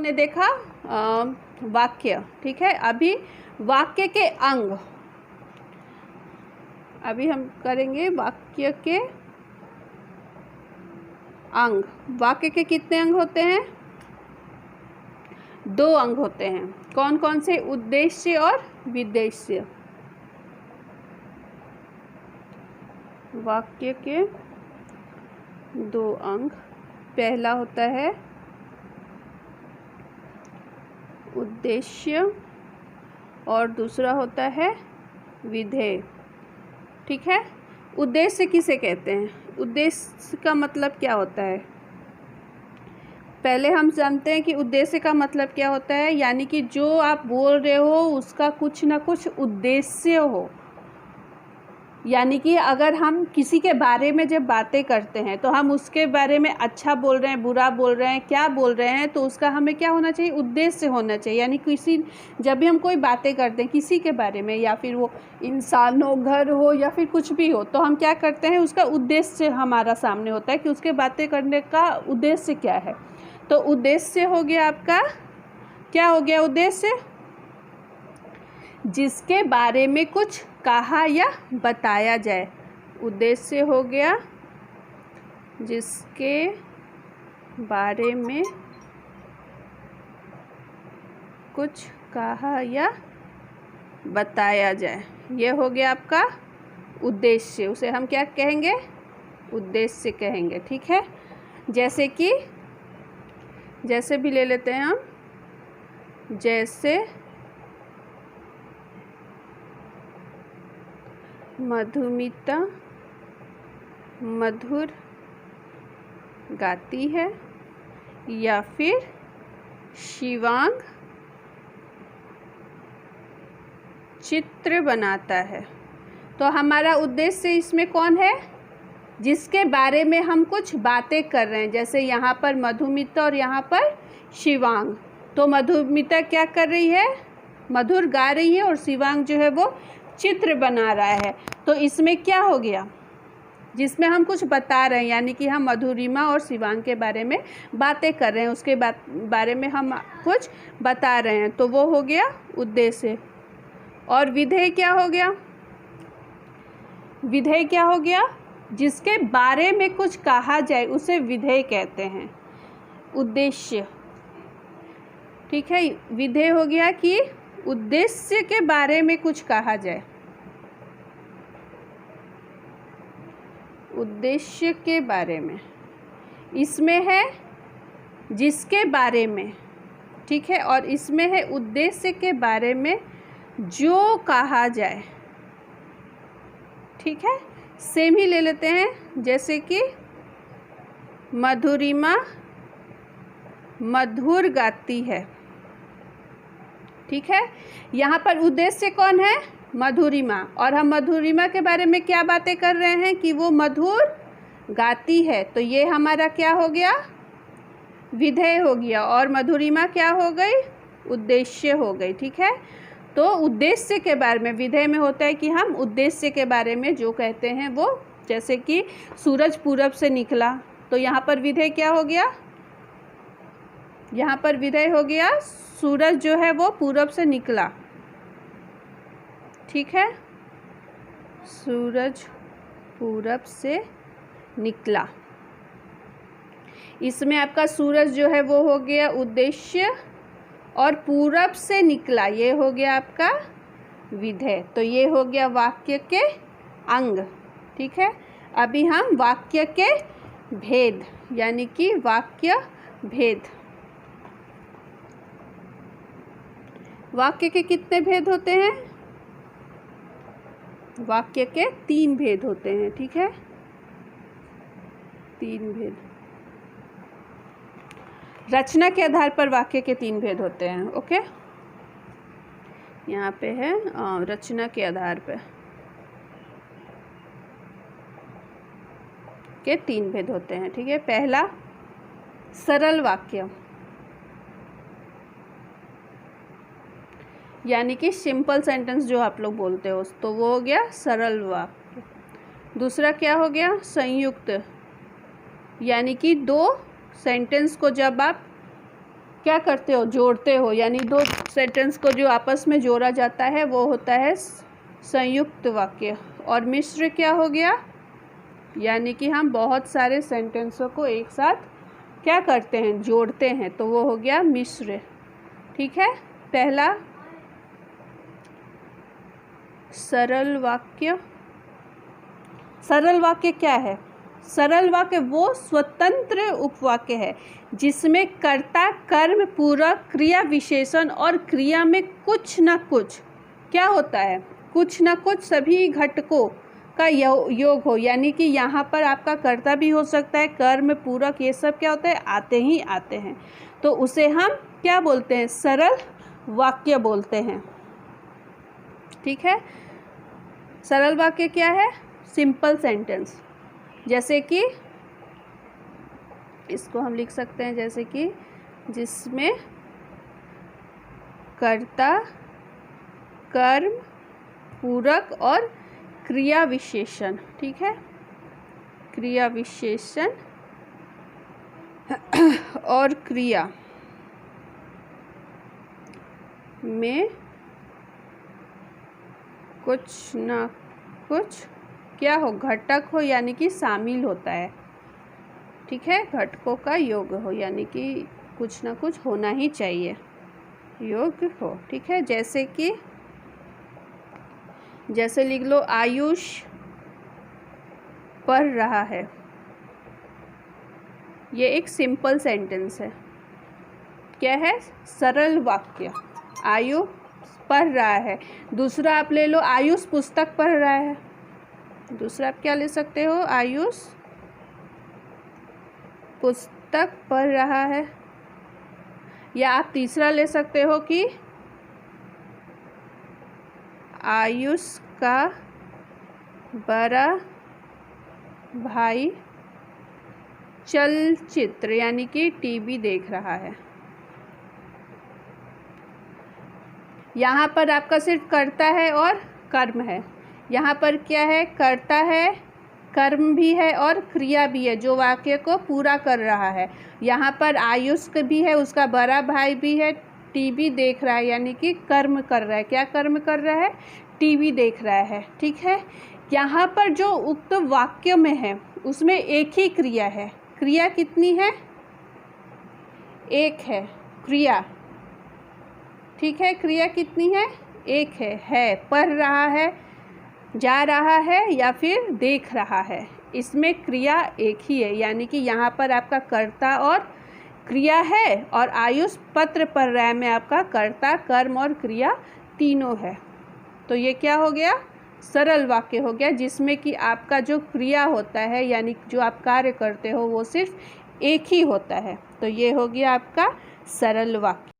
हमने देखा वाक्य, ठीक है। अभी वाक्य के अंग, अभी हम करेंगे वाक्य के अंग। वाक्य के कितने अंग होते हैं? 2 अंग होते हैं। कौन कौन से? उद्देश्य और विदेश्य। वाक्य के 2 अंग, पहला होता है उद्देश्य और दूसरा होता है विधेय, ठीक है। उद्देश्य किसे कहते हैं? उद्देश्य का मतलब क्या होता है? पहले हम जानते हैं कि उद्देश्य का मतलब क्या होता है, यानी कि जो आप बोल रहे हो उसका कुछ ना कुछ उद्देश्य हो। यानी कि अगर हम किसी के बारे में जब बातें करते हैं तो हम उसके बारे में अच्छा बोल रहे हैं, बुरा बोल रहे हैं, क्या बोल रहे हैं, तो उसका हमें क्या होना चाहिए? उद्देश्य होना चाहिए। यानी जब भी हम कोई बातें करते हैं किसी के बारे में, या फिर वो इंसान हो, घर हो, या फिर कुछ भी हो, तो हम क्या करते हैं? उसका उद्देश्य हमारा सामने होता है कि उसके बातें करने का उद्देश्य क्या है। तो उद्देश्य हो गया आपका, क्या हो गया उद्देश्य? जिसके बारे में कुछ कहा या बताया जाए। उद्देश्य हो गया जिसके बारे में कुछ कहा या बताया जाए, ये हो गया आपका उद्देश्य। उसे हम क्या कहेंगे? उद्देश्य कहेंगे, ठीक है। जैसे भी ले लेते हैं हम, जैसे मधुमिता मधुर गाती है, या फिर शिवांग चित्र बनाता है। तो हमारा उद्देश्य इसमें कौन है? जिसके बारे में हम कुछ बातें कर रहे हैं। जैसे यहाँ पर मधुमिता और यहाँ पर शिवांग। तो मधुमिता क्या कर रही है? मधुर गा रही है, और शिवांग जो है वो चित्र बना रहा है। तो इसमें क्या हो गया? जिसमें हम कुछ बता रहे हैं, यानी कि हम मधुरिमा और शिवांग के बारे में बातें कर रहे हैं, उसके बारे में हम कुछ बता रहे हैं, तो वो हो गया उद्देश्य। और विधेय क्या हो गया? विधेय क्या हो गया? जिसके बारे में कुछ कहा जाए उसे विधेय कहते हैं। उद्देश्य, ठीक है। विधेय हो गया कि उद्देश्य के बारे में कुछ कहा जाए। उद्देश्य के बारे में, इसमें है जिसके बारे में, ठीक है। और इसमें है उद्देश्य के बारे में जो कहा जाए, ठीक है। सेम ही ले लेते हैं, जैसे कि मधुरिमा मधुर गाती है, ठीक है। यहाँ पर उद्देश्य कौन है? मधुरिमा। और हम मधुरिमा के बारे में क्या बातें कर रहे हैं? कि वो मधुर गाती है। तो ये हमारा क्या हो गया? विधेय हो गया। और मधुरिमा क्या हो गई? उद्देश्य हो गई, ठीक है। तो उद्देश्य के बारे में, विधेय में होता है कि हम उद्देश्य के बारे में जो कहते हैं वो, जैसे कि सूरज पूरब से निकला, तो यहाँ पर विधेय क्या हो गया? यहाँ पर विधेय हो गया सूरज जो है वो पूरब से निकला, ठीक है। सूरज पूरब से निकला, इसमें आपका सूरज जो है वो हो गया उद्देश्य, और पूरब से निकला ये हो गया आपका विधेय। तो ये हो गया वाक्य के अंग, ठीक है। अभी हम वाक्य के भेद, यानी कि वाक्य भेद। वाक्य के कितने भेद होते हैं? वाक्य के 3 भेद होते हैं, ठीक है। 3 भेद। रचना के आधार पर वाक्य के 3 भेद होते हैं, ओके। यहाँ पे है रचना के आधार पर के 3 भेद होते हैं, ठीक है। पहला सरल वाक्य, यानी कि सिंपल सेंटेंस जो आप लोग बोलते हो, तो वो हो गया सरल वाक्य। दूसरा क्या हो गया? संयुक्त, यानी कि 2 सेंटेंस को जब आप क्या करते हो, जोड़ते हो, यानी दो सेंटेंस को जो आपस में जोड़ा जाता है वो होता है संयुक्त वाक्य। और मिश्र क्या हो गया, यानी कि हम बहुत सारे सेंटेंसों को एक साथ क्या करते हैं, जोड़ते हैं, तो वो हो गया मिश्र। ठीक है। पहला सरल वाक्य। सरल वाक्य क्या है, सरल वाक्य वो स्वतंत्र उपवाक्य है जिसमें कर्ता, कर्म, पूरक, क्रिया विशेषण और क्रिया में कुछ ना कुछ क्या होता है, कुछ ना कुछ सभी घटकों का योग हो। यानी कि यहाँ पर आपका कर्ता भी हो सकता है, कर्म, पूरक, ये सब क्या होता है, आते ही आते हैं, तो उसे हम क्या बोलते हैं, सरल वाक्य बोलते हैं। ठीक है। सरल वाक्य क्या है, सिंपल सेंटेंस। जैसे कि इसको हम लिख सकते हैं, जैसे कि जिसमें कर्ता, कर्म, पूरक और क्रिया विशेषण, ठीक है, क्रिया विशेषण और क्रिया में कुछ ना कुछ क्या हो, घटक हो, यानी कि शामिल होता है। ठीक है, घटकों का योग हो, यानी कि कुछ ना कुछ होना ही चाहिए, योग हो। ठीक है। जैसे लिख लो, आयुष पढ़ रहा है, ये एक सिंपल सेंटेंस है। क्या है, सरल वाक्य। आयुष पढ़ रहा है। दूसरा आप ले लो, आयुष पुस्तक पढ़ रहा है। दूसरा आप क्या ले सकते हो, आयुष पुस्तक पढ़ रहा है। या आप तीसरा ले सकते हो कि आयुष का बड़ा भाई चलचित्र यानी कि टीवी देख रहा है। यहाँ पर आपका सिर्फ कर्ता है और कर्म है। यहाँ पर क्या है, कर्ता है, कर्म भी है और क्रिया भी है जो वाक्य को पूरा कर रहा है। यहाँ पर आयुष भी है, उसका बड़ा भाई भी है, टीवी देख रहा है, यानी कि कर्म कर रहा है। क्या कर्म कर रहा है, टीवी देख रहा है। ठीक है। यहाँ पर जो उक्त वाक्य में है उसमें एक ही क्रिया है। क्रिया कितनी है, एक है क्रिया। ठीक है, क्रिया कितनी है, एक है, पढ़ रहा है, जा रहा है या फिर देख रहा है, इसमें क्रिया एक ही है। यानी कि यहाँ पर आपका कर्ता और क्रिया है और आयुष पत्र पढ़ रहा है में आपका कर्ता, कर्म और क्रिया तीनों है। तो ये क्या हो गया, सरल वाक्य हो गया, जिसमें कि आपका जो क्रिया होता है यानी जो आप कार्य करते हो वो सिर्फ एक ही होता है। तो ये हो गया आपका सरल वाक्य।